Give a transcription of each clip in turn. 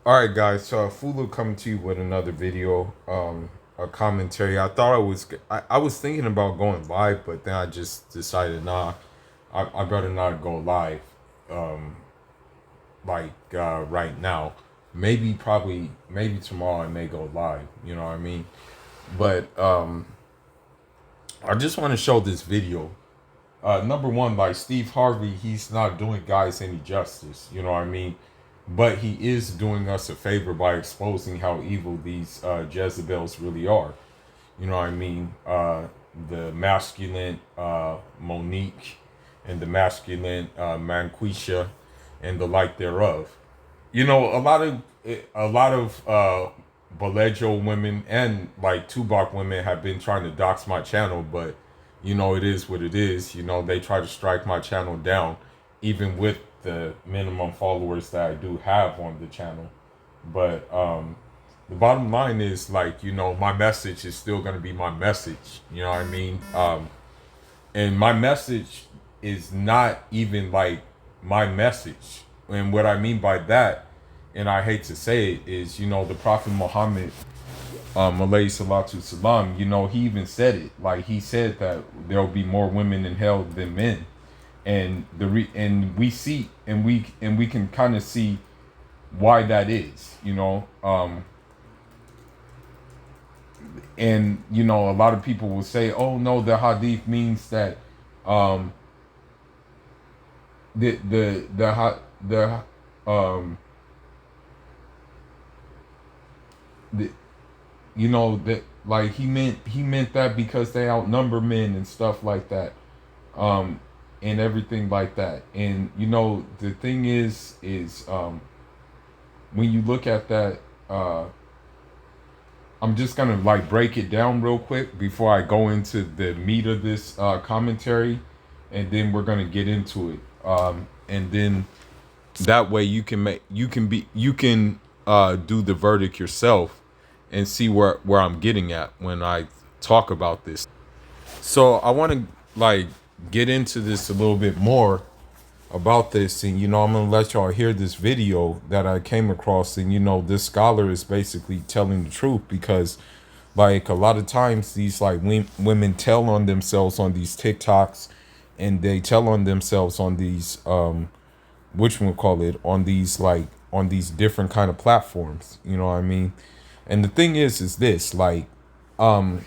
All right, guys. So Fulu coming to you with another video, a commentary. I was thinking about going live, but then I just decided, nah, I better not go live, um, right now. Maybe tomorrow I may go live. You know what I mean? But I just want to show this video. Number one, like Steve Harvey, he's not doing guys any justice. You know what I mean? But he is doing us a favor by exposing how evil these Jezebels really are. You know what I mean? The masculine Monique and the masculine Manquisha and the like thereof. You know, a lot of Belejo women and like Tubok women have been trying to dox my channel, but you know it is what it is. You know, they try to strike my channel down, even with the minimum followers that I do have on the channel. But the bottom line is, like, you know, my message is still gonna be my message. You know what I mean? And my message is not even like my message. And what I mean by that, and I hate to say it, is, you know, the Prophet Muhammad, alayhi salatu salam, you know, he even said it. Like, he said that there'll be more women in hell than men. And and we see, and we can kind of see why that is, you know. And you know, a lot of people will say, oh no, the hadith means that um the um the you know, that, like, he meant that because they outnumber men and stuff like that, um and everything like that. And you know, the thing is when you look at that, I'm just gonna like break it down real quick before I go into the meat of this commentary, and then we're gonna get into it. And then that way you can do the verdict yourself and see where I'm getting at when I talk about this. So I want to like get into this a little bit more about this, and you know, I'm gonna let y'all hear this video that I came across. And you know, this scholar is basically telling the truth, because like a lot of times these like women tell on themselves on these TikToks, and they tell on themselves on these which one call it, on these, like, on these different kind of platforms. You know what I mean? And the thing is this, like, I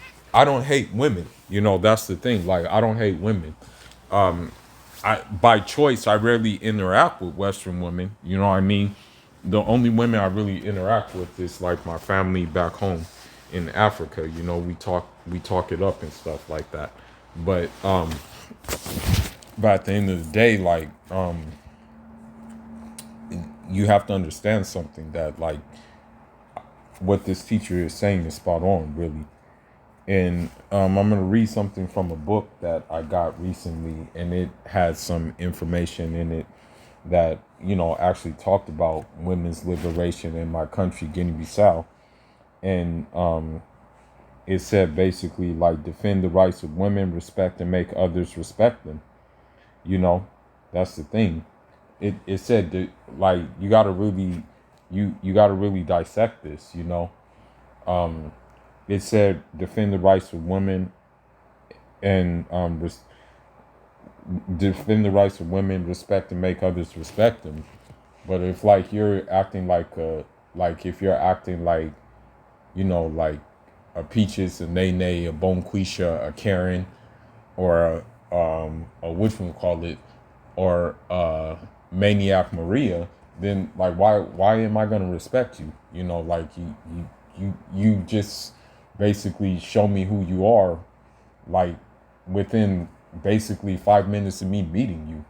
don't hate women. You know, that's the thing. Like, I don't hate women. I, by choice, I rarely interact with Western women. You know what I mean? The only women I really interact with is like my family back home in Africa. You know, we talk it up and stuff like that. But but at the end of the day, like, you have to understand something, that like what this teacher is saying is spot on, really. And I'm going to read something from a book that I got recently, and it had some information in it that, you know, actually talked about women's liberation in my country, Guinea-Bissau. And it said basically, like, defend the rights of women, respect and make others respect them. You know, that's the thing. It said that, like, you got to really, you got to really dissect this, you know. It said defend the rights of women, and defend the rights of women, respect and make others respect them. But if, like, you're acting like if you're acting like, you know, like a Peaches, a Nene, a Bonquisha, a Karen, or a which one call it, or Maniac Maria, then like why am I gonna respect you? You know, like you just basically show me who you are, like, within basically 5 minutes of me meeting you,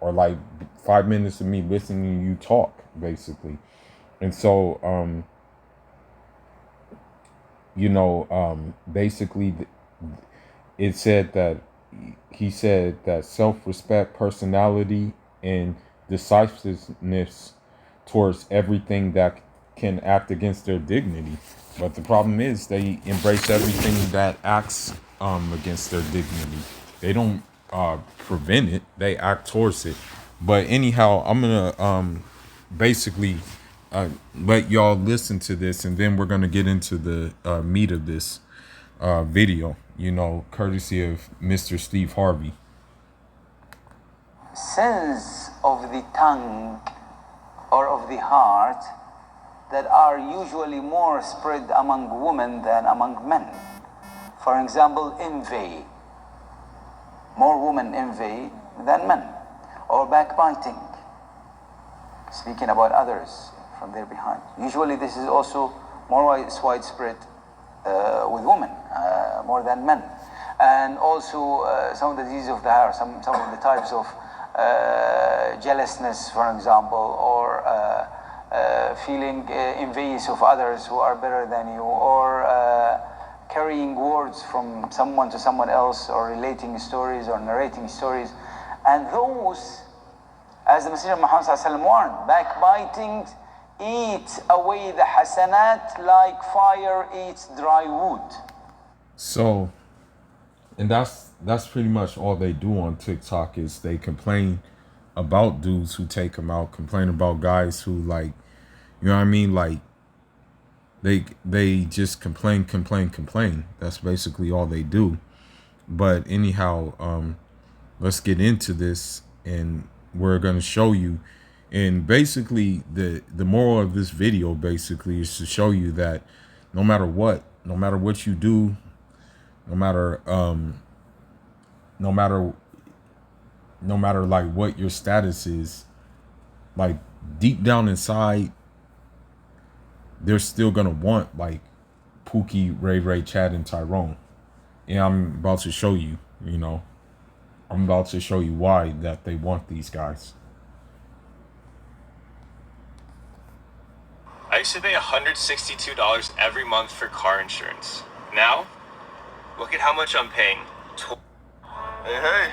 or like 5 minutes of me listening to you talk, basically. And so you know, basically it said that, he said that self-respect, personality, and decisiveness towards everything that can act against their dignity. But the problem is they embrace everything that acts against their dignity. They don't prevent it, they act towards it. But anyhow, I'm gonna basically let y'all listen to this, and then we're gonna get into the meat of this video. You know, courtesy of Mr. Steve Harvey. Sins of the tongue or of the heart that are usually more spread among women than among men. For example, envy. More women envy than men. Or backbiting. Speaking about others from their behind. Usually this is also more widespread with women, more than men. And also some of the diseases of the heart, some of the types of jealousness, for example, or feeling envious of others who are better than you, or carrying words from someone to someone else, or relating stories or narrating stories. And those, as the Messenger of Muhammad ﷺ warned, backbiting eats away the hasanat like fire eats dry wood. So, and that's pretty much all they do on TikTok is they complain about dudes who take them out, complain about guys who, like, you know what I mean, like they just complain. That's basically all they do. But anyhow, let's get into this, and we're going to show you. And basically the moral of this video basically is to show you that no matter what you do, no matter like what your status is, like deep down inside, they're still gonna want like Pookie, RayRay, Chad, and Tyrone. And I'm about to show you, I'm about to show you why that they want these guys. I used to pay $162 every month for car insurance. Now, look at how much I'm paying. Hey.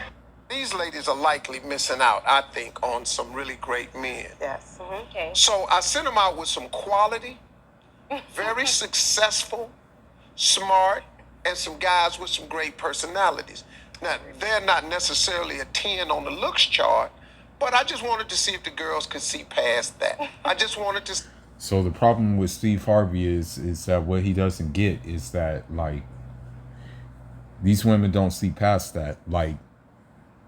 These ladies are likely missing out, I think, on some really great men. Yes. Okay. So I sent them out with some quality, very successful, smart, and some guys with some great personalities. Now, they're not necessarily a 10 on the looks chart, but I just wanted to see if the girls could see past that. I just wanted to... So the problem with Steve Harvey is that what he doesn't get is that, like, these women don't see past that. Like,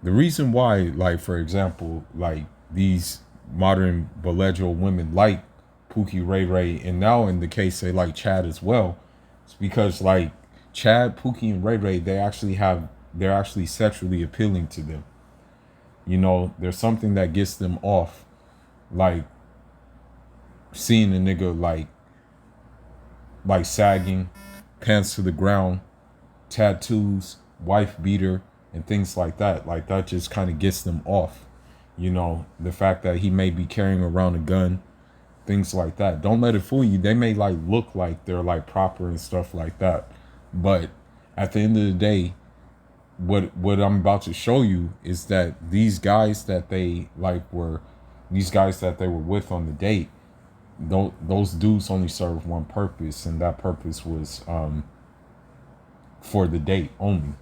the reason why, like, for example, like, these modern belligerent women like Pookie, RayRay, and now in the case they like Chad as well, it's because, like, Chad, Pookie, and RayRay, they're actually sexually appealing to them. You know, there's something that gets them off, like seeing a nigga like sagging, pants to the ground, tattoos, wife beater, and things like that. Like, that just kind of gets them off. You know, the fact that he may be carrying around a gun, things like that. Don't let it fool you. They may like look like they're like proper and stuff like that, but at the end of the day, what I'm about to show you is that these guys that they were with on the date, those dudes only served one purpose, and that purpose was for the date only,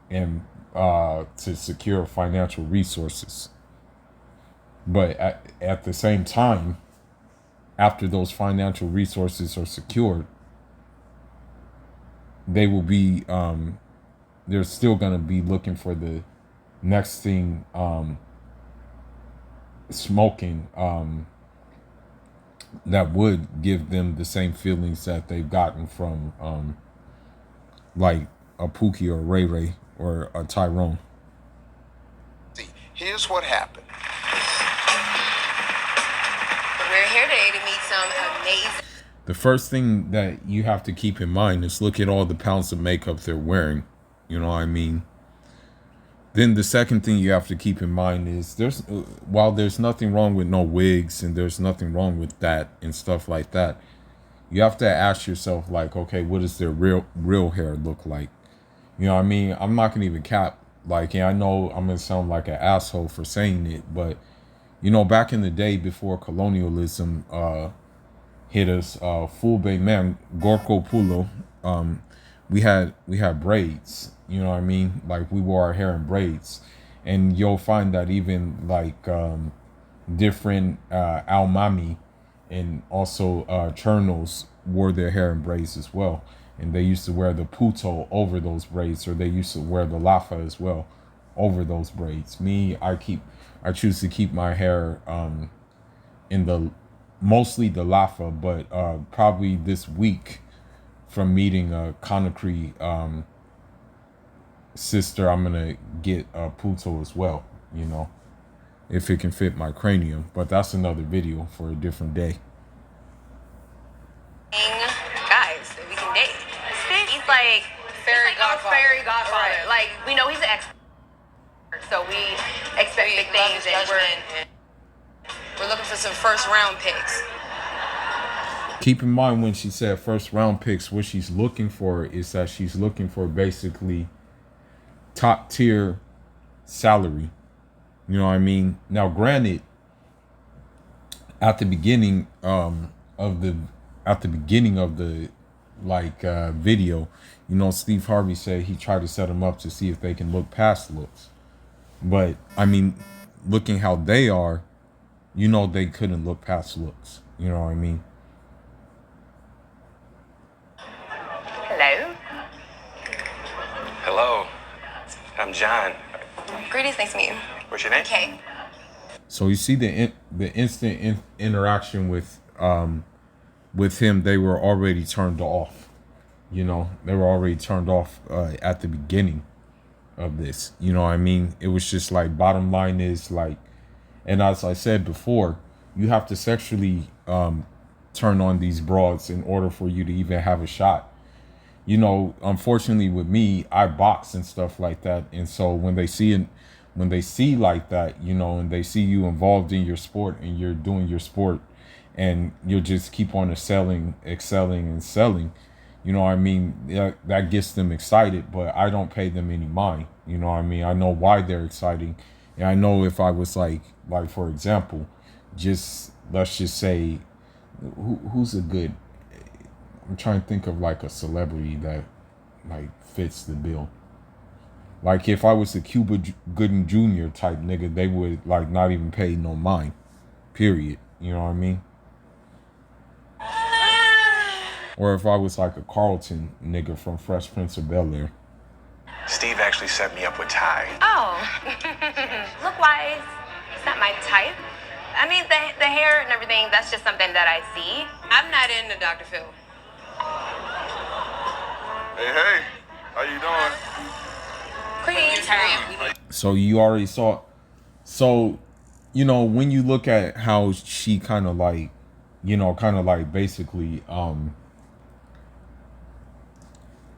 and to secure financial resources. But at the same time, after those financial resources are secured, they will be they're still going to be looking for the next thing, smoking, that would give them the same feelings that they've gotten from like a Pookie or RayRay or a Tyrone. Here's what happened. We're here today to meet some amazing... The first thing that you have to keep in mind is look at all the pounds of makeup they're wearing. You know what I mean? Then the second thing you have to keep in mind is while there's nothing wrong with no wigs and there's nothing wrong with that and stuff like that, you have to ask yourself, like, okay, what does their real hair look like? You know what I mean? I'm not gonna even cap. Like, yeah, I know I'm gonna sound like an asshole for saying it, but you know, back in the day before colonialism hit us, Fulbe man, Gorko Pulo, we had braids. You know what I mean? Like, we wore our hair in braids, and you'll find that even like different Almami and also Chernos wore their hair in braids as well, and they used to wear the puto over those braids, or they used to wear the lafa as well over those braids. Me, I choose to keep my hair in the mostly the lafa, but probably this week from meeting a Conakry sister, I'm gonna get a puto as well, you know, if it can fit my cranium. But that's another video for a different day. Guys that we can date. He's like Fairy godfather. Fairy godfather. Right. Like, we know he's an expert, so we expect big things, and we're looking for some first round picks. Keep in mind, when she said first round picks, what she's looking for is that she's looking for basically top tier salary. You know what I mean? Now, granted, at the beginning of the video, you know, Steve Harvey said he tried to set them up to see if they can look past looks. But I mean, looking how they are, you know, they couldn't look past looks. You know what I mean? hello. Hello, I'm John. Greetings, nice to meet you. What's your name? Okay. So you see the instant interaction with him, they were already turned off. You know, they were already turned off at the beginning of this. You know what I mean? It was just like, bottom line is like, and as I said before, you have to sexually turn on these broads in order for you to even have a shot. You know, unfortunately with me, I box and stuff like that, and so when they see like that, you know, and they see you involved in your sport and you're doing your sport, and you'll just keep on excelling, you know what I mean? That gets them excited, but I don't pay them any mind. You know what I mean? I know why they're exciting, and I know if I was like for example, let's just say, who's a good, I'm trying to think of like a celebrity that like fits the bill. Like if I was a Cuba Gooding Jr. type nigga, they would like not even pay no mind. Period. You know what I mean? Or if I was like a Carlton nigga from Fresh Prince of Bel-Air. Steve actually set me up with Ty. Oh, look-wise, it's not my type. I mean, the hair and everything, that's just something that I see. I'm not into Dr. Phil. Hey, how you doing? So you already saw. So, you know, when you look at how she kind of like basically,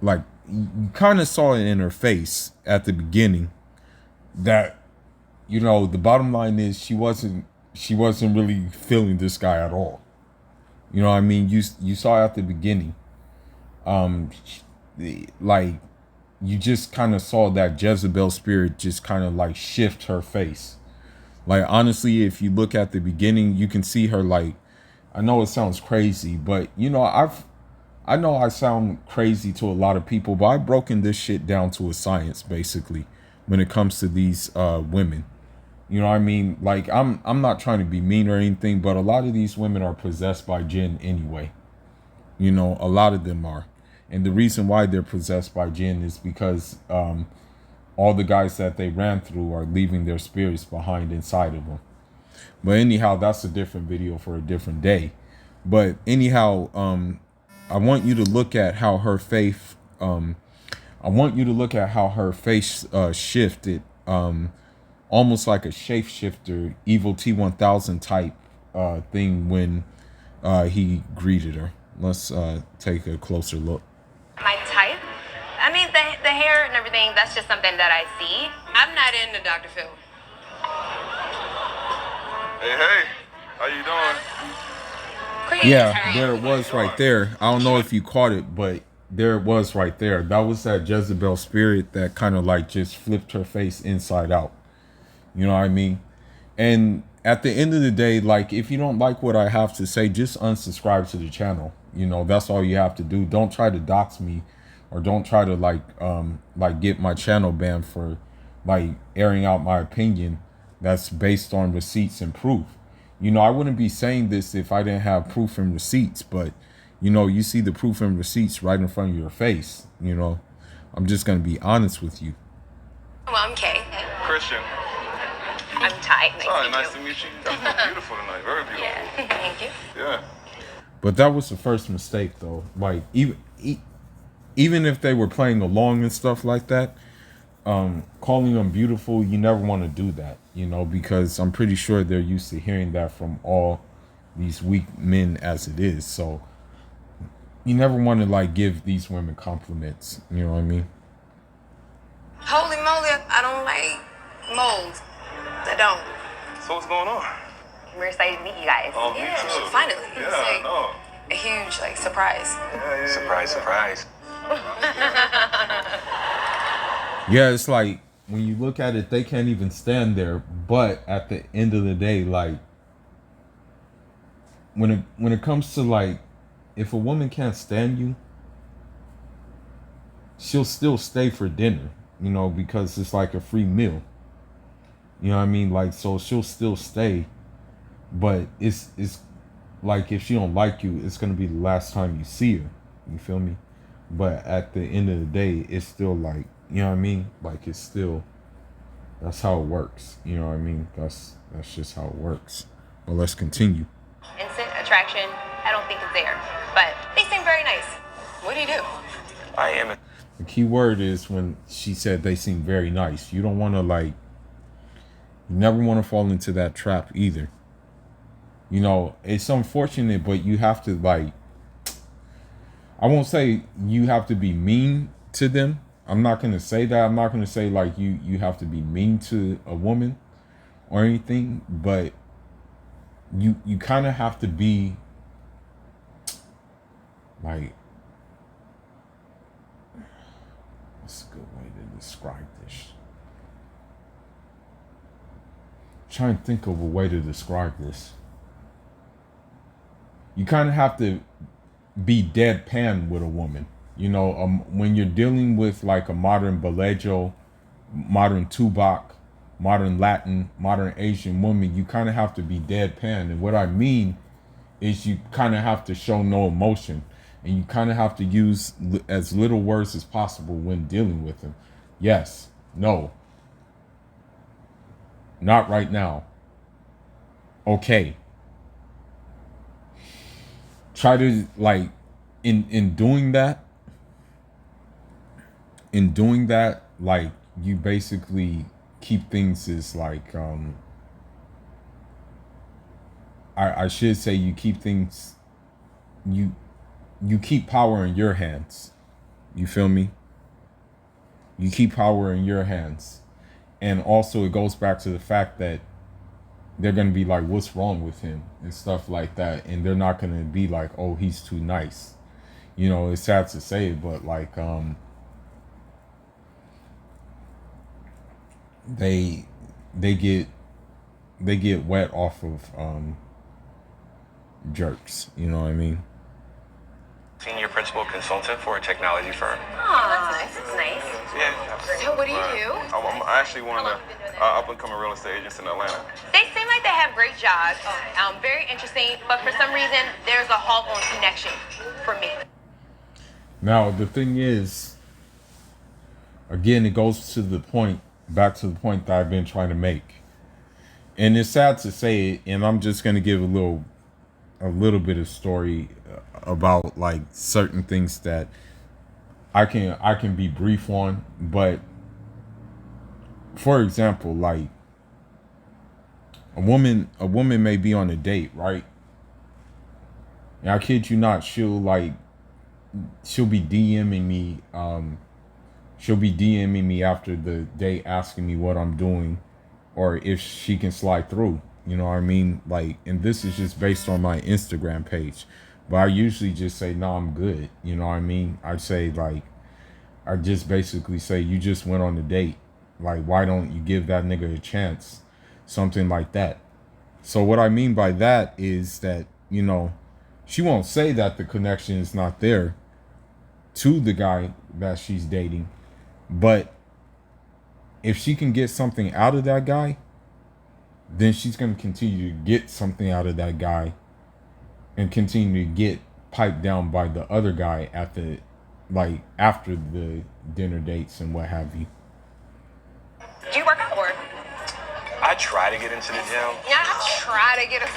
like you kind of saw it in her face at the beginning that, you know, the bottom line is she wasn't really feeling this guy at all. You know what I mean? You saw at the beginning, like you just kind of saw that Jezebel spirit just kind of like shift her face. Like, honestly, if you look at the beginning, you can see her like, I know it sounds crazy, but you know, I know I sound crazy to a lot of people, but I've broken this shit down to a science basically when it comes to these women. You know what I mean? Like, I'm not trying to be mean or anything, but a lot of these women are possessed by jinn anyway. You know, a lot of them are. And the reason why they're possessed by jinn is because all the guys that they ran through are leaving their spirits behind inside of them. But anyhow, that's a different video for a different day. But anyhow, I want you to look at how her face shifted, almost like a shapeshifter, evil T-1000 type thing when he greeted her. Let's take a closer look. My type? I mean, the hair and everything, that's just something that I see. I'm not into Dr. Phil. Hey, how you doing? Yeah, there it was right there. I don't know if you caught it, but there it was right there. That was that Jezebel spirit that kind of like just flipped her face inside out. You know what I mean? And at the end of the day, like, if you don't like what I have to say, just unsubscribe to the channel. You know, that's all you have to do. Don't try to dox me, or don't try to like get my channel banned for like airing out my opinion that's based on receipts and proof. You know, I wouldn't be saying this if I didn't have proof and receipts, but you know, you see the proof and receipts right in front of your face. You know, I'm just gonna be honest with you. Well, I'm Kay. Christian. I'm Ty. Nice to meet you. You look beautiful tonight. Very beautiful. Yeah. Thank you. Yeah. But that was the first mistake, though. Like even if they were playing along and stuff like that, calling them beautiful, you never want to do that, you know, because I'm pretty sure they're used to hearing that from all these weak men as it is. So you never want to like give these women compliments. You know what I mean? Holy moly, I don't like mold. I don't. So what's going on? We're excited to meet you guys. Oh, me Yeah, too. finally. Yeah, It's like I know. a huge surprise. Yeah. Surprise. Yeah, it's like when you look at it, they can't even stand there. But at the end of the day, like when it comes to like, if a woman can't stand you, she'll still stay for dinner, you know, because it's like a free meal. You know what I mean? Like, so she'll still stay, but it's like if she don't like you, it's gonna be the last time you see her. You feel me? But at the end of the day, it's still like, you know what I mean? Like it's still, that's how it works. You know what I mean? That's just how it works. Well, let's continue. Instant attraction, I don't think it's there. But they seem very nice. What do you do? I am. The key word is when she said they seem very nice. You don't want to like, you never want to fall into that trap either. You know, it's unfortunate, but you have to like, I won't say you have to be mean to them. I'm not going to say that. I'm not going to say like you have to be mean to a woman or anything, but you kind of have to be like, what's a good way to describe this? Trying to think of a way to describe this. You kind of have to be deadpan with a woman. You know, when you're dealing with like a modern Belejo, modern Tubac, modern Latin, modern Asian woman, you kind of have to be deadpan. And what I mean is you kind of have to show no emotion. And you kind of have to use as little words as possible when dealing with them. Yes, no, not right now. Okay. Try to like in doing that, like you basically keep things as like I should say you keep things, you keep power in your hands. You feel me? You keep power in your hands. And also it goes back to the fact that they're going to be like, what's wrong with him and stuff like that. And they're not going to be like, oh, he's too nice. You know, it's sad to say it, but like, they get wet off of, jerks. You know what I mean? Senior principal consultant for a technology firm. Oh, that's nice. That's nice. Yeah. So what do you do? I'm actually one of the up-and-coming real estate agents in Atlanta. They seem like they have great jobs. Very interesting, but for some reason, there's a halt on connection for me. Now, the thing is, again, it goes to the point, back to the point that I've been trying to make. And it's sad to say it, and I'm just going to give a little bit of story about like certain things that I can be brief on. But for example, like a woman may be on a date, right? And I kid you not, she'll be DMing me. She'll be DMing me after the date, asking me what I'm doing, or if she can slide through. You know what I mean? Like, and this is just based on my Instagram page. But I usually just say, no, I'm good. You know what I mean? I say like, I just basically say, you just went on a date. Like, why don't you give that nigga a chance? Something like that. So what I mean by that is that, you know, she won't say that the connection is not there to the guy that she's dating. But if she can get something out of that guy, then she's going to continue to get something out of that guy and continue to get piped down by the other guy at the, like, after the dinner dates and what have you. Do you work out or? I try to get into the gym. Yeah, I try to get a.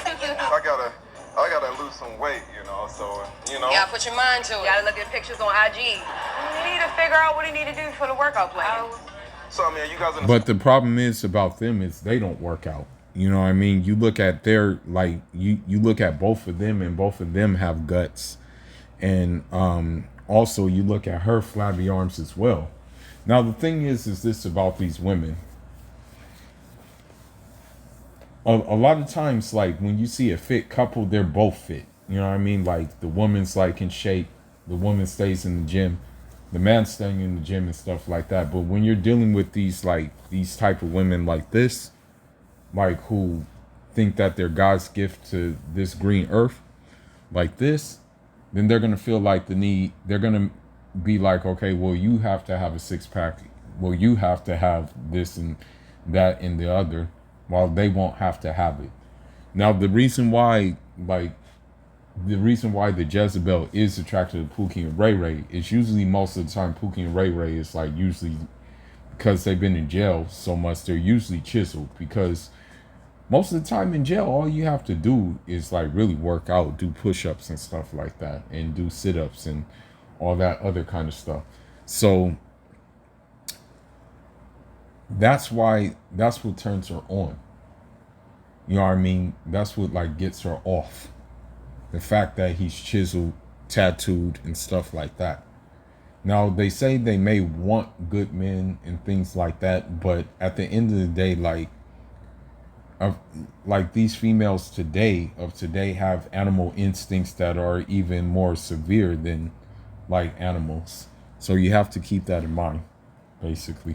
I gotta lose some weight, so, You gotta put your mind to it. You gotta look at pictures on IG. You need to figure out what you need to do for the workout plan. So, I mean, you guys in the... But the problem is about them is they don't work out. You know what I mean? You look at their, like, you look at both of them, and both of them have guts. And also you look at her flabby arms as well. Now, the thing is this about these women. A lot of times, like, when you see a fit couple, they're both fit. You know what I mean? Like, the woman's, like, in shape. The woman stays in the gym. The man's staying in the gym and stuff like that. But when you're dealing with these type of women like this, like, who think that they're God's gift to this green earth, like this, then they're going to feel like they're going to be like, okay, well, you have to have a six-pack. Well, you have to have this and that and the other, while they won't have to have it. Now, the reason why the Jezebel is attracted to Pookie and RayRay is usually, most of the time, Pookie and RayRay is, like, usually because they've been in jail so much, they're usually chiseled, because most of the time in jail, all you have to do is, like, really work out, do push-ups and stuff like that, and do sit-ups and all that other kind of stuff. So that's what turns her on. You know what I mean? That's what, like, gets her off. The fact that he's chiseled, tattooed, and stuff like that. Now, they say they may want good men and things like that, but at the end of the day, like these females today have animal instincts that are even more severe than, like, animals. So you have to keep that in mind, basically.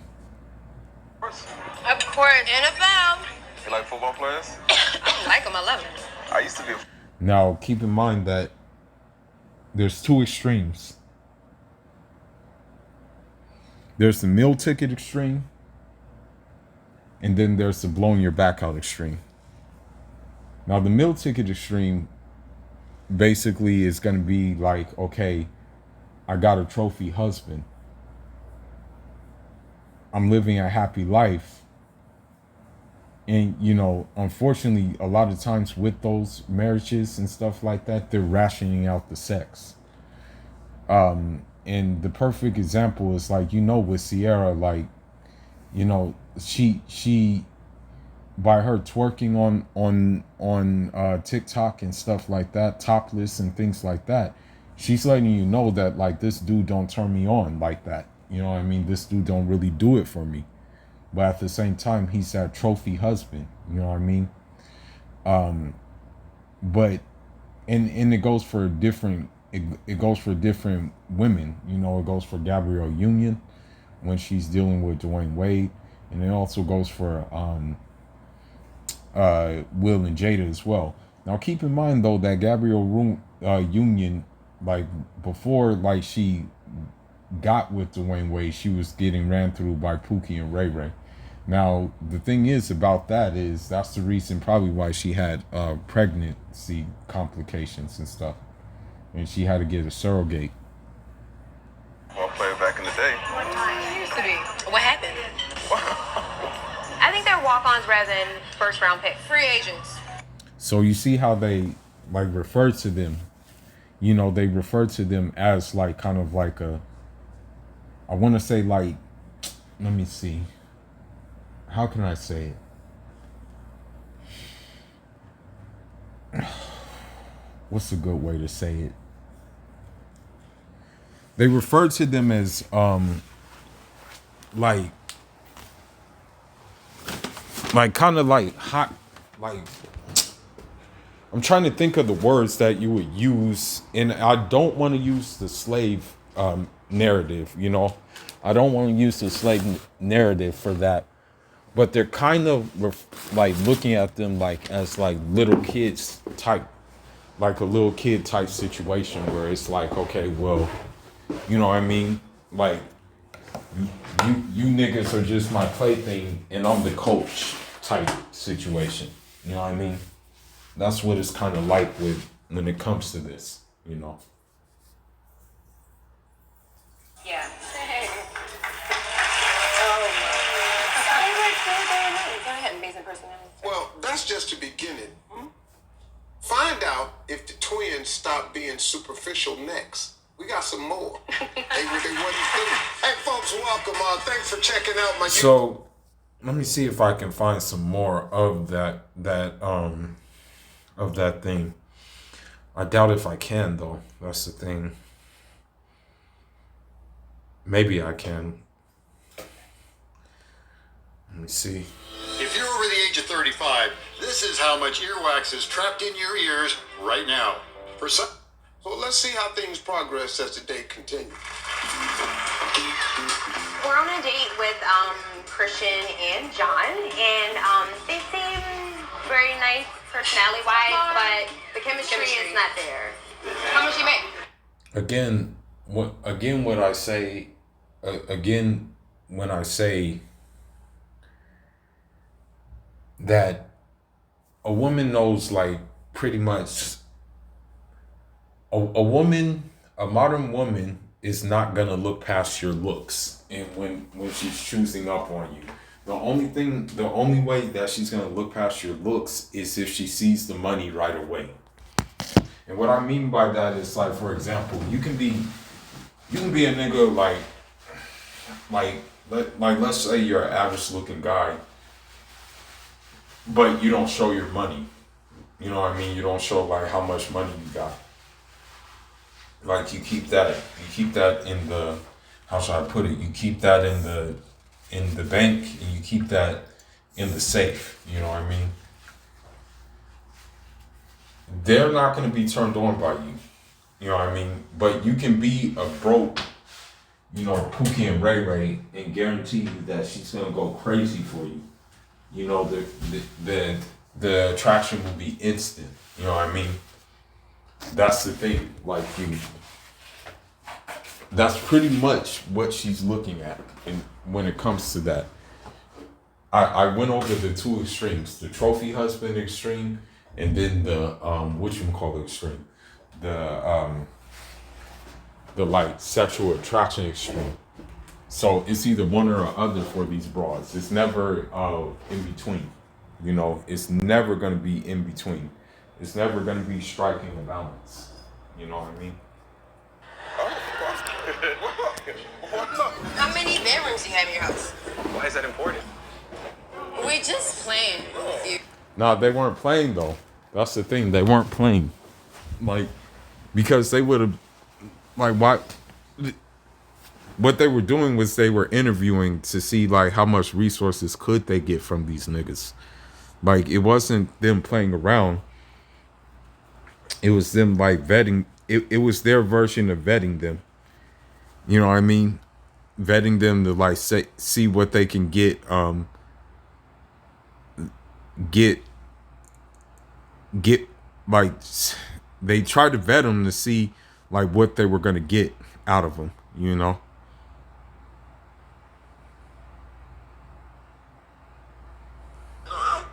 Of course, NFL. You like football players? I like them. I love them. I used to be... Now, keep in mind that there's two extremes. There's the meal ticket extreme, and then there's the blowing your back out extreme. Now, the meal ticket extreme basically is going to be like, okay, I got a trophy husband. I'm living a happy life. And, unfortunately, a lot of times with those marriages and stuff like that, they're rationing out the sex. And the perfect example is, like, with Sierra, like, she by her twerking on TikTok and stuff like that, topless and things like that, she's letting you know that, like, this dude don't turn me on like that. You know what I mean? This dude don't really do it for me. But at the same time, he's that trophy husband. You know what I mean? But and it goes for different. It goes for different women. It goes for Gabrielle Union when she's dealing with Dwayne Wade, and it also goes for Will and Jada as well. Now, keep in mind though that Gabrielle Union, like, before, like, she got with Dwayne Wade, she was getting ran through by Pookie and RayRay. Now, the thing is about that is that's the reason probably why she had pregnancy complications and stuff, and she had to get a surrogate. Ball player back in the day. It used to be. What happened? I think they're walk-ons rather than first-round picks. Free agents. So you see how they, like, refer to them. They refer to them as, like, kind of like I want to say, like, let me see. How can I say it? What's a good way to say it? They refer to them as like kind of like hot, like, I'm trying to think of the words that you would use, and I don't want to use the slave narrative, I don't want to use the slave narrative for that. But they're kind of like looking at them like as like little kids type, like a little kid type situation where it's like, okay, well, you know what I mean? Like, you niggas are just my plaything and I'm the coach type situation. You know what I mean? That's what it's kind of like with when it comes to this, you know. Yeah. Well, that's just the beginning. Find out if the twins stop being superficial next. We got some more. they wasn't through. Hey, folks, welcome. Thanks for checking out my. So, let me see if I can find some more of that thing. I doubt if I can though. That's the thing. Maybe I can. Let me see. If you're over the age of 35, this is how much earwax is trapped in your ears right now. For some. So let's see how things progress as the day continues. We're on a date with Christian and John, and they seem very nice personality-wise, but the chemistry is not there. How much you make? Again, when I say that a woman knows, like, pretty much a modern woman is not gonna look past your looks, and when she's choosing up on you, the only way that she's gonna look past your looks is if she sees the money right away. And what I mean by that is, like, for example, you can be a nigga like let's say you're an average looking guy, but you don't show your money. You know what I mean? You don't show, like, how much money you got. Like, you keep that in the, how should I put it? You keep that in the bank, and you keep that in the safe. You know what I mean? They're not going to be turned on by you. You know what I mean? But you can be a broke, you know, Pookie and RayRay, and guarantee you that she's going to go crazy for you. You know, the attraction will be instant. You know what I mean? That's the thing. Like, that's pretty much what she's looking at. And when it comes to that, I went over the two extremes: the trophy husband extreme, and then the extreme, the like sexual attraction extreme. So it's either one or the other for these broads. It's never in between. You know, it's never gonna be in between. It's never gonna be striking a balance. You know what I mean? How many bedrooms do you have in your house? Why is that important? We're just playing. No, they weren't playing though. That's the thing. They weren't playing. Like, because they would have, like, what they were doing was they were interviewing to see, like, how much resources could they get from these niggas. Like, it wasn't them playing around. It was them, like, vetting. It was their version of vetting them. You know what I mean? Vetting them to, like, see what they can get like, they tried to vet them to see, like, what they were going to get out of them, you know?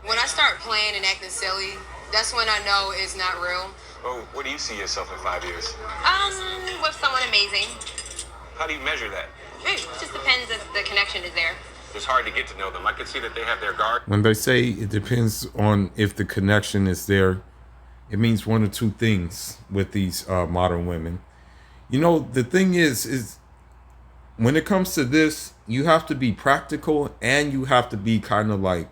When I start playing and acting silly, that's when I know it's not real. Oh, where do you see yourself in 5 years? With someone amazing. How do you measure that? It just depends if the connection is there. It's hard to get to know them. I can see that they have their guard. When they say it depends on if the connection is there, it means one or two things with these modern women. You know, the thing is when it comes to this, you have to be practical, and you have to be kind of like,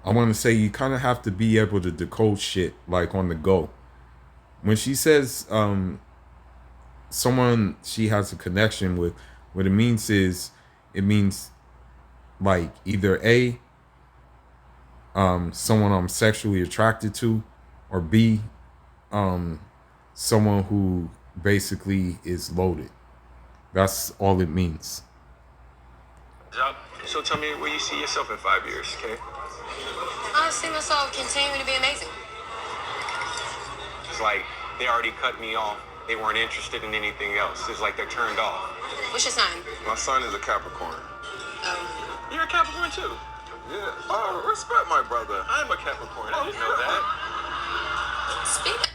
I want to say, you kind of have to be able to decode shit, like, on the go. When she says someone she has a connection with, what it means is, it means, like, either A, someone I'm sexually attracted to, or B, someone who basically is loaded. That's all it means. So tell me where you see yourself in 5 years, okay? I see myself continuing to be amazing. It's like they already cut me off. They weren't interested in anything else. It's like they're turned off. What's your sign? My son is a Capricorn. Oh. You're a Capricorn too. Yeah, respect my brother. I'm a Capricorn. I didn't know that. Speaking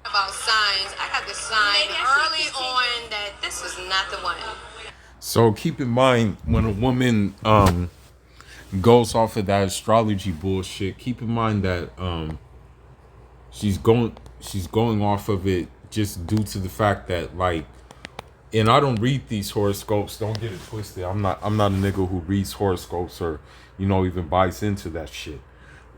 about signs, I got the sign early on that this was not the one. So keep in mind when a woman goes off of that astrology bullshit, keep in mind that she's going off of it just due to the fact that, like, and I don't read these horoscopes, don't get it twisted. I'm not a nigga who reads horoscopes or, even buys into that shit.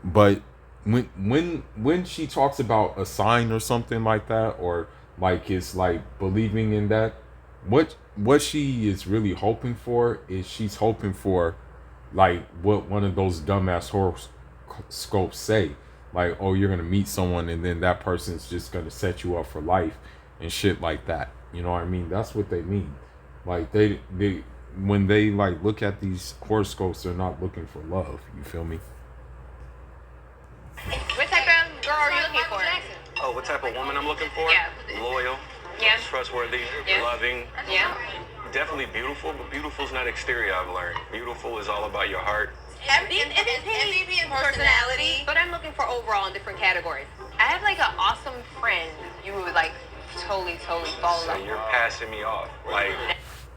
But when she talks about a sign or something like that, or like it's like believing in that, what she is really hoping for is she's hoping for like what one of those dumbass horoscopes say, like, oh, you're gonna meet someone and then that person's just gonna set you up for life and shit like that. You know what I mean? That's what they mean. Like they when they like look at these horoscopes, they're not looking for love. You feel me? What type of girl are you looking for? Oh, what type of woman I'm looking for? Yeah. Loyal. Yeah. Trustworthy. Yeah. Loving. Yeah. Definitely beautiful, but beautiful is not exterior, I've learned. Beautiful is all about your heart. MVP and personality. But I'm looking for overall in different categories. I have like an awesome friend you would like totally fall in love So with. you're passing me off. Like,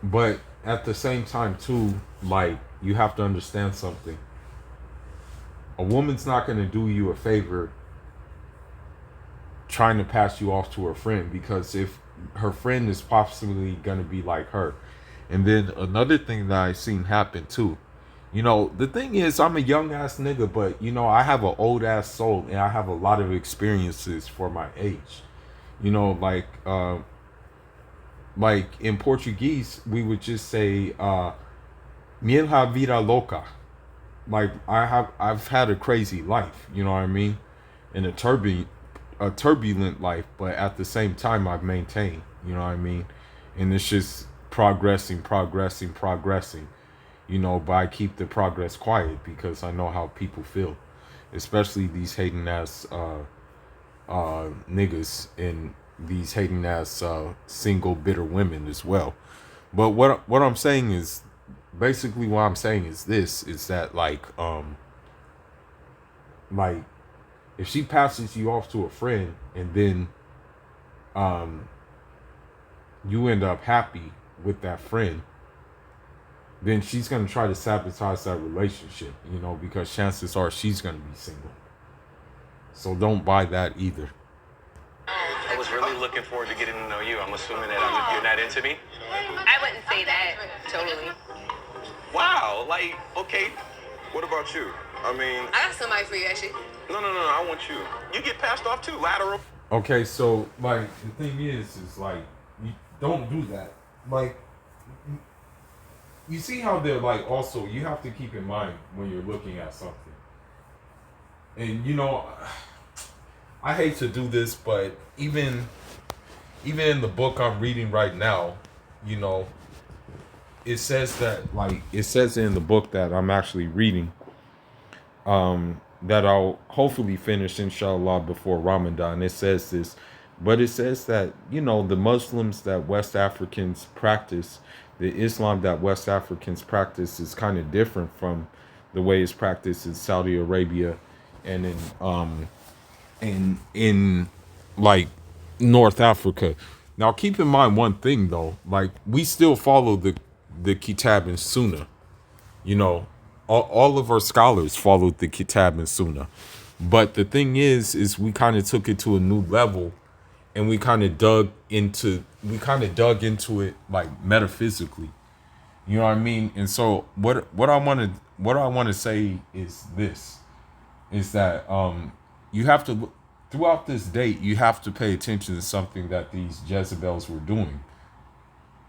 But at the same time too, like, you have to understand something. A woman's not going to do you a favor trying to pass you off to her friend, because if her friend is possibly going to be like her. And then another thing that I've seen happen too, the thing is, I'm a young ass nigga, but I have an old ass soul and I have a lot of experiences for my age. Like in Portuguese we would just say "Mil ha vida loca." Like I've had a crazy life, you know what I mean? And a turbulent life, but at the same time I've maintained, you know what I mean? And it's just progressing, but I keep the progress quiet because I know how people feel, especially these hating ass niggas and these hating ass single bitter women as well. But what I'm saying is, basically what I'm saying is this, is that like if she passes you off to a friend and then you end up happy with that friend, then she's going to try to sabotage that relationship, because chances are she's going to be single. So don't buy that either. I was really looking forward to getting to know you. I'm assuming that you're not into me? I wouldn't say that totally. Wow, like, okay. What about you? I mean... I got somebody for you, actually. No, I want you. You get passed off too, lateral. Okay, so, like, the thing is like, you don't do that. Like, you see how they're, like, also, you have to keep in mind when you're looking at something. And, I hate to do this, but even in the book I'm reading right now, it says that, like, it says in the book that I'm actually reading, that I'll hopefully finish, inshallah, before Ramadan. It says this, but it says that, the Muslims that West Africans practice, the Islam that West Africans practice is kind of different from the way it's practiced in Saudi Arabia and in like North Africa. Now keep in mind one thing though, like, we still follow the Kitab and Sunnah. All of our scholars followed the Kitab and Sunnah. But the thing is we kind of took it to a new level, and we kind of dug into it like metaphysically. You know what I mean? And so what I want to say is this, is that you have to, throughout this date, you have to pay attention to something that these Jezebels were doing.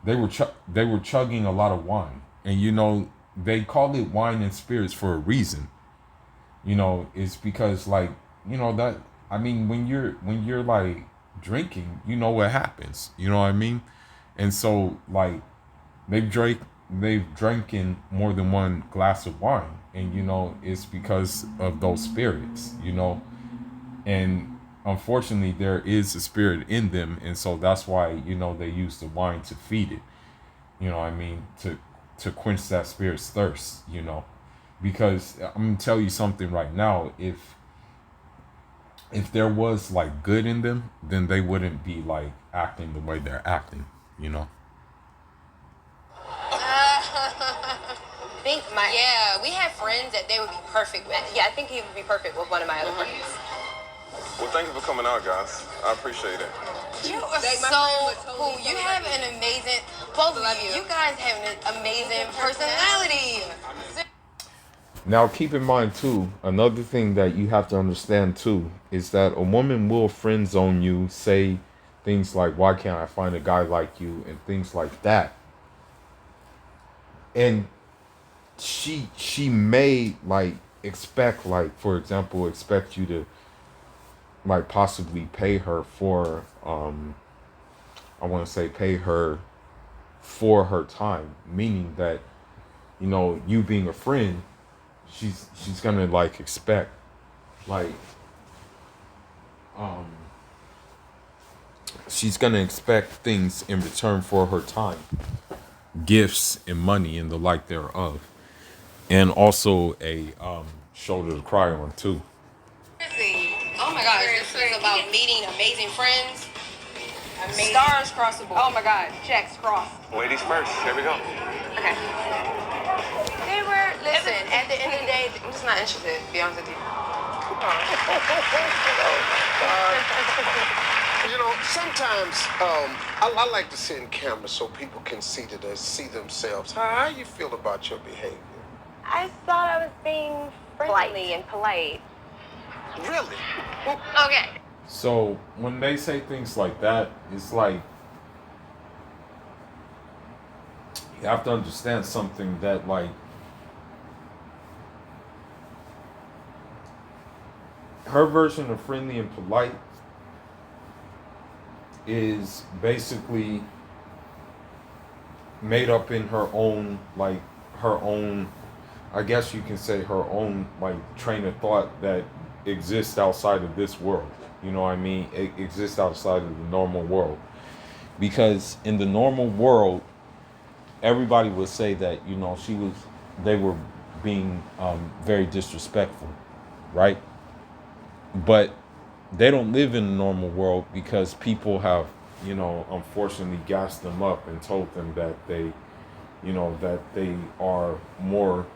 They were chugging a lot of wine, and they call it wine and spirits for a reason. It's because, like, that, I mean, when you're like drinking, what happens, you know what I mean? And so, like, they've drank in more than one glass of wine, and it's because of those spirits, and unfortunately there is a spirit in them, and so that's why they use the wine to feed it, to quench that spirit's thirst, Because I'm gonna tell you something right now. If there was like good in them, then they wouldn't be like acting the way they're acting. You know. Yeah, we have friends that they would be perfect with. Yeah, I think he would be perfect with one of my other friends. Well, thank you for coming out, guys. I appreciate it. You are so cool. You have an amazing, both of you. You guys have an amazing personality. Now, keep in mind too, another thing that you have to understand too is that a woman will friend zone you, say things like, "Why can't I find a guy like you?" and things like that. And she may like expect, like for example, expect you to like possibly pay her for I want to say pay her for her time, meaning that you being a friend, she's gonna like expect like um she's gonna expect things in return for her time, gifts and money and the like thereof, and also a shoulder to cry on too. Oh my gosh, this is about meeting amazing friends. Amazing. Stars cross the board. Oh my God, checks crossed. Ladies first. Here we go. Okay. Listen, at the end of the day, I'm just not interested, to be honest with you. You know, sometimes I like to sit in camera so people can see themselves. How you feel about your behavior? I thought I was being friendly and polite. Really? Okay. So when they say things like that, it's like you have to understand something, that like her version of friendly and polite is basically made up in her own, like her own, I guess you can say her own like train of thought that exists outside of this world. You know what I mean? It exists outside of the normal world. Because in the normal world, everybody would say that, they were being very disrespectful, right? But they don't live in the normal world because people have, unfortunately gassed them up and told them that that they are more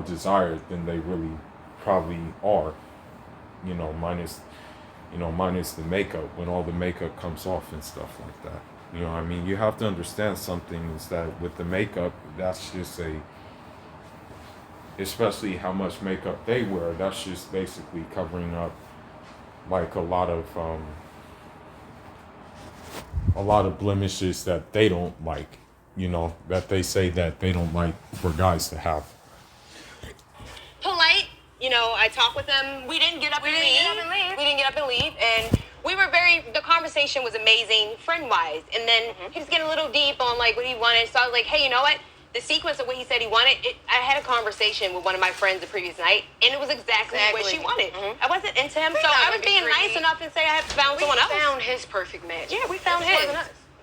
desired than they really probably are, minus the makeup, when all the makeup comes off and stuff like that. You know what I mean? You have to understand something, is that with the makeup, that's just especially how much makeup they wear, that's just basically covering up like a lot of blemishes that they don't like, that they say that they don't like for guys to have. Polite. I talked with them. We didn't get up and leave. And the conversation was amazing, friend-wise. And then he was getting a little deep on, like, what he wanted. So I was like, hey, you know what? The sequence of what he said he wanted, I had a conversation with one of my friends the previous night, and it was exactly what she wanted. I wasn't into him, so I was being nice enough to say I had found someone else. We found his perfect match. Yeah, we found his.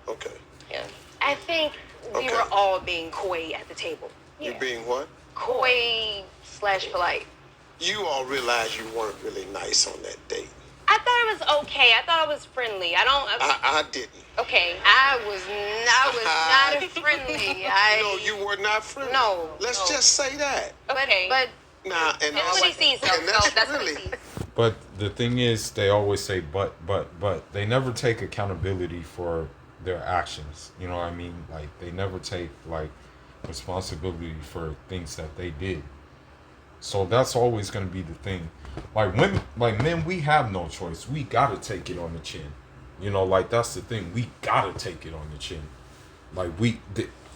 Okay. Yeah. I think we were all being coy at the table. You being what? Coy/polite. You all realize you weren't really nice on that date. I thought it was okay. I thought it was friendly. I didn't. Okay, I was not friendly. No, you were not friendly. No. Let's just say that. Okay. But and that's what he sees. That's what he sees. But the thing is, they always say but they never take accountability for their actions. You know what I mean? Like, they never take like responsibility for things that they did. So that's always going to be the thing. Like women, like men, we have no choice. We gotta take it on the chin. Like, that's the thing. We gotta take it on the chin. Like,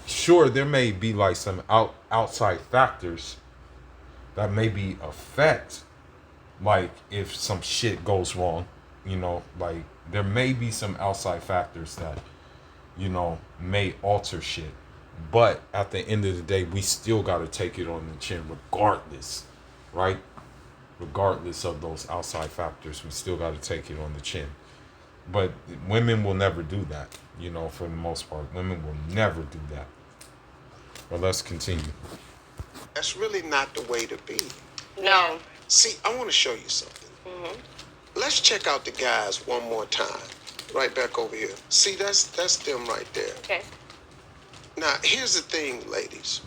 sure, there may be like some outside factors that maybe affect, like, if some shit goes wrong. Like, there may be some outside factors that may alter shit. But at the end of the day, we still got to take it on the chin regardless, right? Regardless of those outside factors, we still got to take it on the chin. But women will never do that, for the most part. Women will never do that. But let's continue. That's really not the way to be. No. See, I want to show you something. Let's check out the guys one more time. Right back over here. See, that's them right there. Okay. Now, here's the thing, ladies.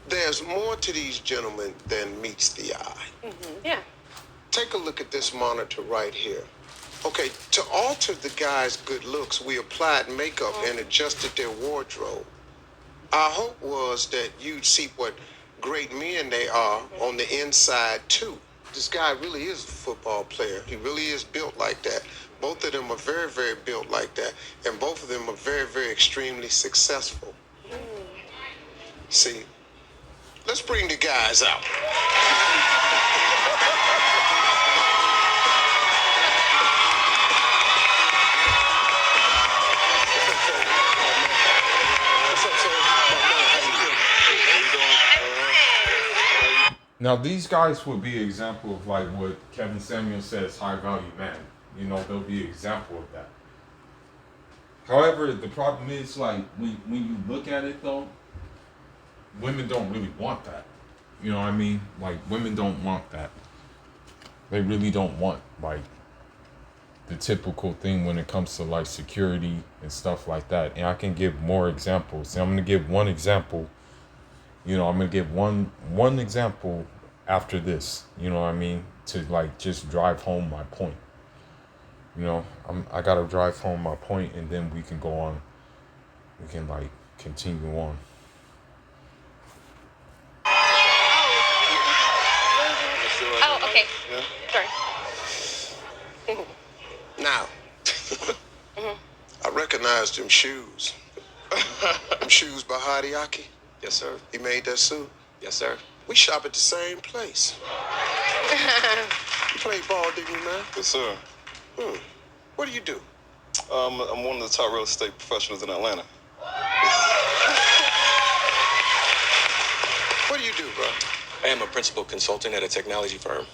There's more to these gentlemen than meets the eye. Yeah. Take a look at this monitor right here. Okay, to alter the guys' good looks, we applied makeup and adjusted their wardrobe. Our hope was that you'd see what great men they are on the inside, too. This guy really is a football player. He really is built like that. Both of them are very, very built like that. And both of them are very, very extremely successful. See, let's bring the guys out. Now these guys would be an example of like what Kevin Samuel says, high value man. You know, they'll be an example of that. However, the problem is like when you look at it though, women don't really want that. You know what I mean? Like women don't want that. They really don't want like the typical thing when it comes to like security and stuff like that. And I can give more examples. And I'm gonna give one example. You know, I'm gonna give one example after this. You know what I mean? To like just drive home my point. You know, I gotta drive home my point, and then we can go on. We can like continue on. Oh, okay. Sorry. Now, I recognize them shoes. Them shoes by Hideaki. Yes, sir. He made that suit. Yes, sir. We shop at the same place. You played ball, didn't you, man? Yes, sir. What do you do? I'm one of the top real estate professionals in Atlanta. What do you do, bro? I am a principal consultant at a technology firm.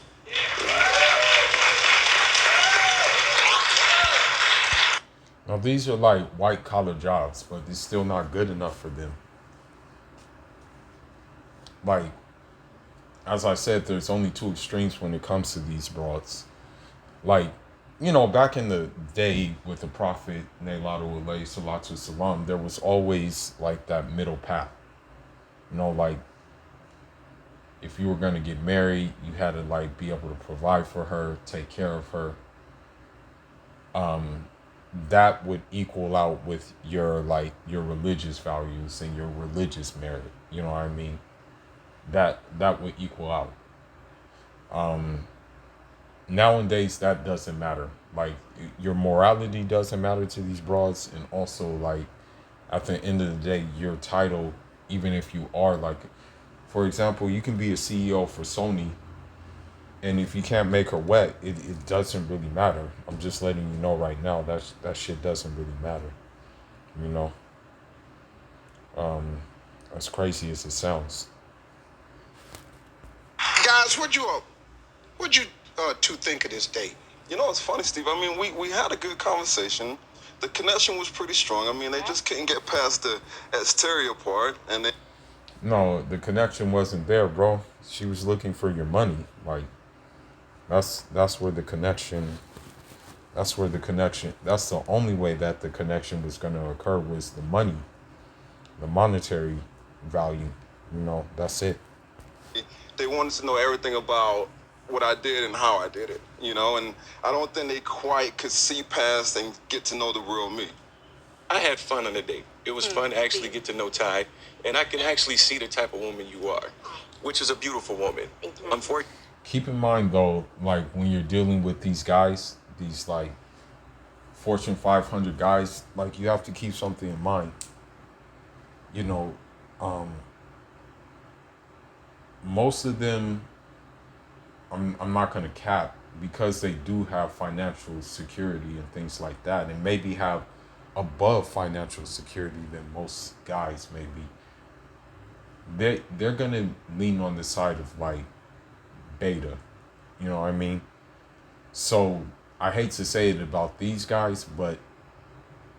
Now these are like white collar jobs, but it's still not good enough for them. Like, as I said, there's only two extremes when it comes to these broads. Like, you know, back in the day with the Prophet, Nelatu alayhi salatu salam, there was always like that middle path. You know, like if you were going to get married, you had to like be able to provide for her, take care of her. That would equal out with your like your religious values and your religious merit. You know what I mean? That would equal out. Nowadays that doesn't matter. Like your morality doesn't matter to these broads, and also like at the end of the day, your title, even if you are like, for example, you can be a CEO for Sony, and if you can't make her wet, it doesn't really matter. I'm just letting you know right now that shit doesn't really matter. You know? As crazy as it sounds. Guys, what'd you two think of this date? You know, it's funny, Steve. I mean, we had a good conversation. The connection was pretty strong. I mean, they just couldn't get past the exterior part, and they... No, the connection wasn't there, bro. She was looking for your money. Like, that's where the connection... That's the only way that the connection was going to occur was the money. The monetary value. You know, that's it. They wanted to know everything about what I did and how I did it, you know, and I don't think they quite could see past and get to know the real me. I had fun on the date. It was fun to actually get to know Ty, and I can actually see the type of woman you are, which is a beautiful woman. Unfortunately, Keep in mind though, like when you're dealing with these guys, these like Fortune 500 guys, like you have to keep something in mind. You know, most of them, I'm not gonna cap, because they do have financial security and things like that, and maybe have above financial security than most guys maybe. They're gonna lean on the side of like beta, you know what I mean? So I hate to say it about these guys, but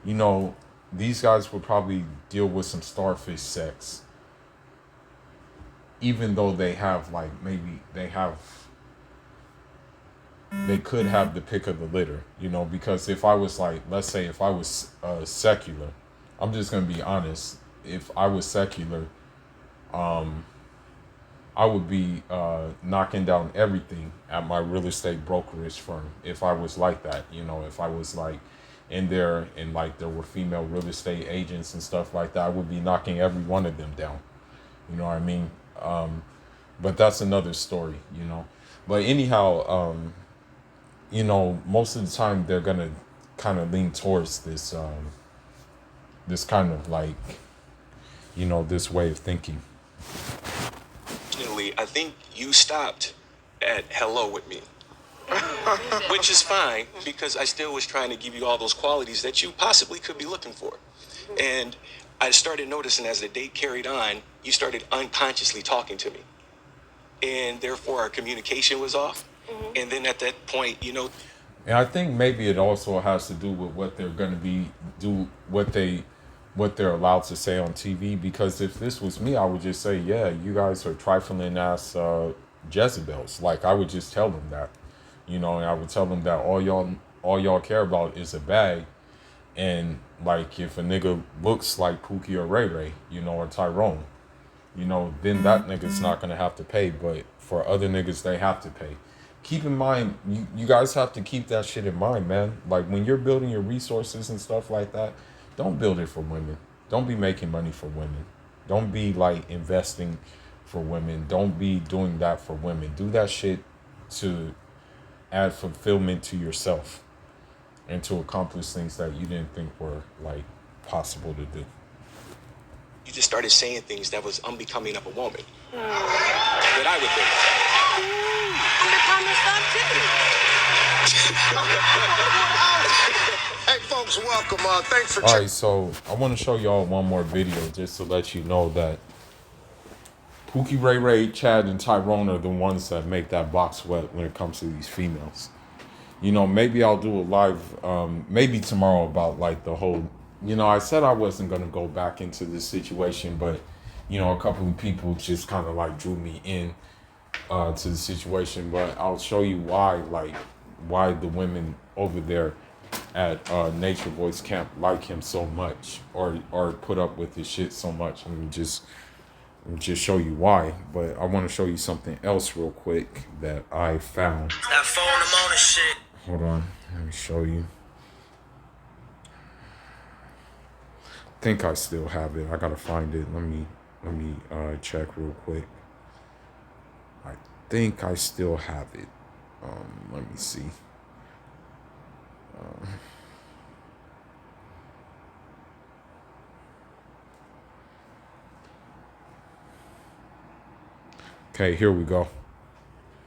you know, these guys will probably deal with some starfish sex even though they have they could have the pick of the litter, you know, because if I was like, let's say if I was secular, I'm just gonna be honest, if I was secular, I would be knocking down everything at my real estate brokerage firm if I was like that, you know, if I was like in there and like there were female real estate agents and stuff like that, I would be knocking every one of them down, you know what I mean? But that's another story, you know. But anyhow, you know, most of the time they're gonna kind of lean towards this this kind of like, you know, this way of thinking. Unfortunately, I think you stopped at hello with me. Which is fine, because I still was trying to give you all those qualities that you possibly could be looking for. And I started noticing as the date carried on, you started unconsciously talking to me. And therefore our communication was off. And then at that point, you know, And I think maybe it also has to do with what they're going to what they're allowed to say on TV. Because if this was me, I would just say, yeah, you guys are trifling ass Jezebels. Like, I would just tell them that, you know, and I would tell them that all y'all care about is a bag. And like, if a nigga looks like Pookie or RayRay, you know, or Tyrone, you know, then that nigga's not gonna have to pay. But for other niggas, they have to pay. Keep in mind, you guys have to keep that shit in mind, man. Like, when you're building your resources and stuff like that, don't build it for women. Don't be making money for women. Don't be like investing for women. Don't be doing that for women. Do that shit to add fulfillment to yourself and to accomplish things that you didn't think were like possible to do. you just started saying things that was unbecoming of a woman. That I would think. Hey, folks, welcome. Thanks for All right, so I want to show y'all one more video just to let you know that Pookie, RayRay, Chad, and Tyrone are the ones that make that box wet when it comes to these females. You know, maybe I'll do a live, maybe tomorrow, about like the whole, you know, I said I wasn't going to go back into this situation, but, you know, a couple of people just kind of like drew me in to the situation. But I'll show you why, like, why the women over there at Nature Boys Camp like him so much, or put up with his shit so much. Let me just show you why. But I want to show you something else real quick that I found. That phone I'm on and shit. Hold on, let me show you. I think I still have it. I gotta find it. Let me check real quick. I think I still have it. Let me see. Okay, here we go.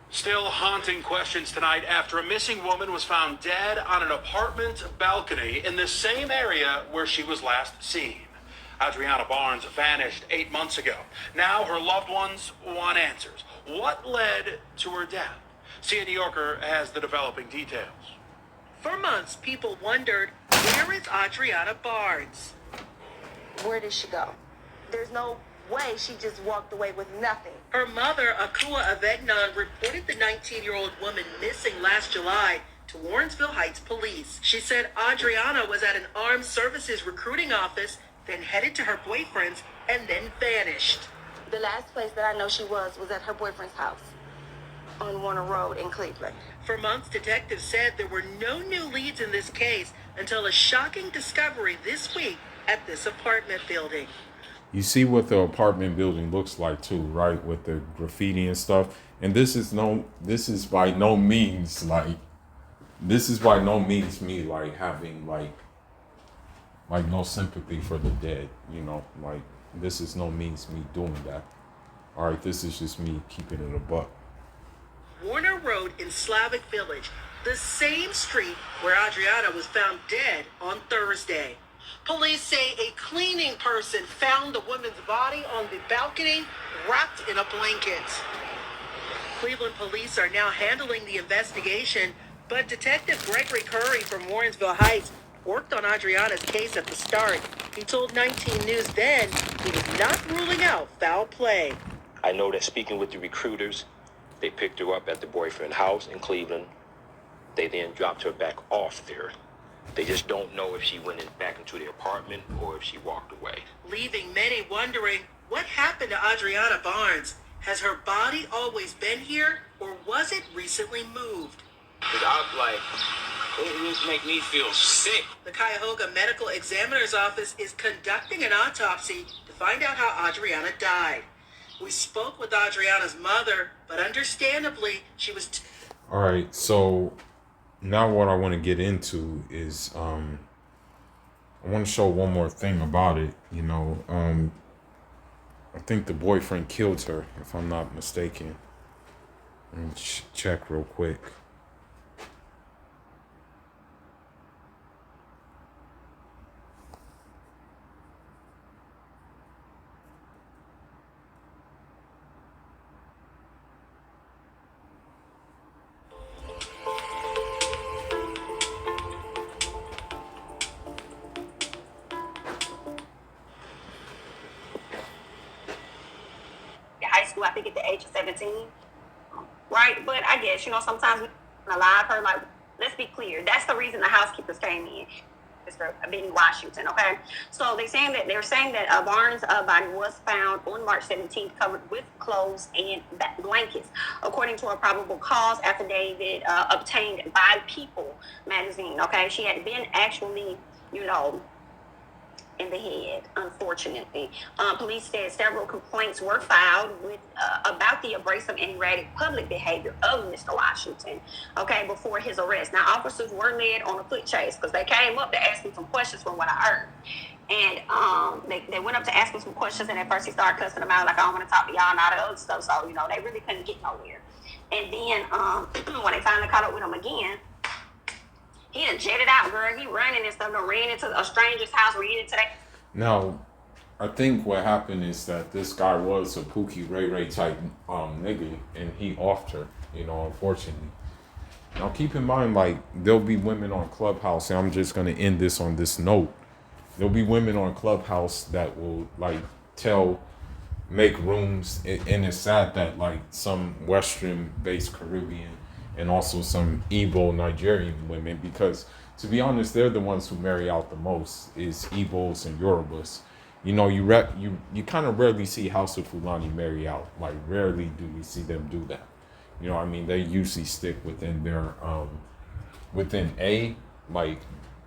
Still haunting questions tonight after a missing woman was found dead on an apartment balcony in the same area where she was last seen. Adriana Barnes vanished 8 months ago. Now her loved ones want answers. What led to her death? See, New Yorker has the developing details. For months, people wondered, where is Adriana Barnes? Where did she go? There's no way she just walked away with nothing. Her mother, Akua Avegnon, reported the 19-year-old woman missing last July to Warrensville Heights police. She said Adriana was at an armed services recruiting office, then headed to her boyfriend's, and then vanished. The last place that I know she was at her boyfriend's house on Warner Road in Cleveland. For months, detectives said there were no new leads in this case until a shocking discovery this week at this apartment building. You see what the apartment building looks like too, right? With the graffiti and stuff. And this is by no means me like having like no sympathy for the dead, you know, like this is no means me doing that. All right, this is just me keeping it a buck. Warner Road in Slavic Village, the same street where Adriana was found dead on Thursday. Police say a cleaning person found the woman's body on the balcony, wrapped in a blanket. Cleveland police are now handling the investigation, but Detective Gregory Curry from Warrensville Heights worked on Adriana's case at the start. He told 19 News then he was not ruling out foul play. I know that speaking with the recruiters, they picked her up at the boyfriend's house in Cleveland. They then dropped her back off there. They just don't know if she went back into the apartment or if she walked away. Leaving many wondering what happened to Adriana Barnes. Has her body always been here, or was it recently moved? Because I'm like, it just make me feel sick. The Cuyahoga Medical Examiner's Office is conducting an autopsy to find out how Adriana died. We spoke with Adriana's mother, but understandably, she was... All right, so now what I want to get into is I want to show one more thing about it. You know, I think the boyfriend killed her, if I'm not mistaken. Let me check real quick. High school, I think at the age of 17, right? But I guess, sometimes we alive her, like, let's be clear, that's the reason the housekeepers came in, Mr. Benny Washington, okay? So they're saying that Barnes' body was found on March 17th covered with clothes and blankets, according to a probable cause affidavit obtained by People magazine, okay? She had been actually, in the head, unfortunately. Police said several complaints were filed about the abrasive and erratic public behavior of Mr. Washington, okay, before his arrest. Now, officers were led on a foot chase because they came up to ask him some questions from what I heard. And they went up to ask him some questions, and at first he started cussing them out, like, I don't want to talk to y'all and all that other stuff. So, they really couldn't get nowhere. And then when they finally caught up with him again, he done jetted out, girl. He running and stuff. Ran into a stranger's house. Ran into that. Now, I think what happened is that this guy was a pookie RayRay type nigga, and he offed her. Unfortunately. Now, keep in mind, like, there'll be women on Clubhouse, and I'm just gonna end this on this note. There'll be women on Clubhouse that will make rooms, and it's sad that like some Western-based Caribbean and also some Igbo Nigerian women, because to be honest, they're the ones who marry out the most, is Igbos and Yorubas. You kind of rarely see House of Fulani marry out. Like, rarely do we see them do that. They usually stick within their within A, like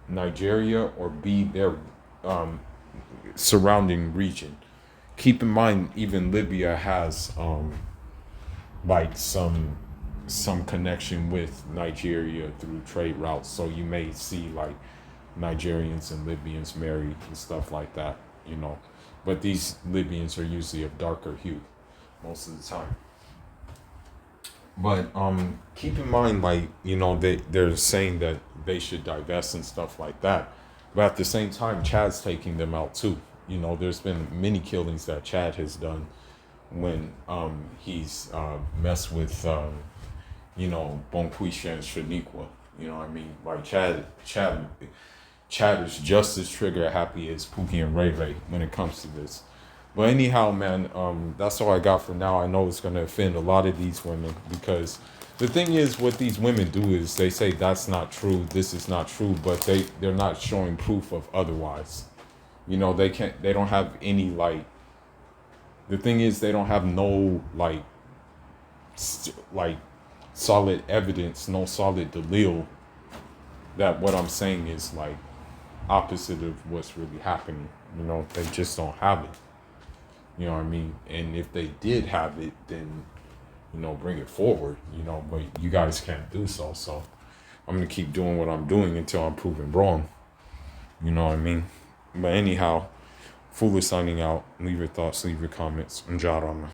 Nigeria, or B, their surrounding region. Keep in mind, even Libya has like some connection with Nigeria through trade routes, so you may see like Nigerians and Libyans married and stuff like that, but these Libyans are usually of darker hue most of the time. But keep in mind, like, they're saying that they should divest and stuff like that, but at the same time, Chad's taking them out too. There's been many killings that Chad has done when he's messed with Bonquisha and Shaniqua. Like Chad is just as trigger happy as Pookie and RayRay when it comes to this. But anyhow, man, that's all I got for now. I know it's gonna offend a lot of these women, because the thing is, what these women do is they say that's not true, this is not true, but they're not showing proof of otherwise. They don't have any, like, the thing is, they don't have no like solid evidence, no solid dalil that what I'm saying is like opposite of what's really happening. They just don't have it. And if they did have it, then bring it forward. But you guys can't do so. So I'm gonna keep doing what I'm doing until I'm proven wrong. But anyhow, Foolish signing out. Leave your thoughts, leave your comments. Njara.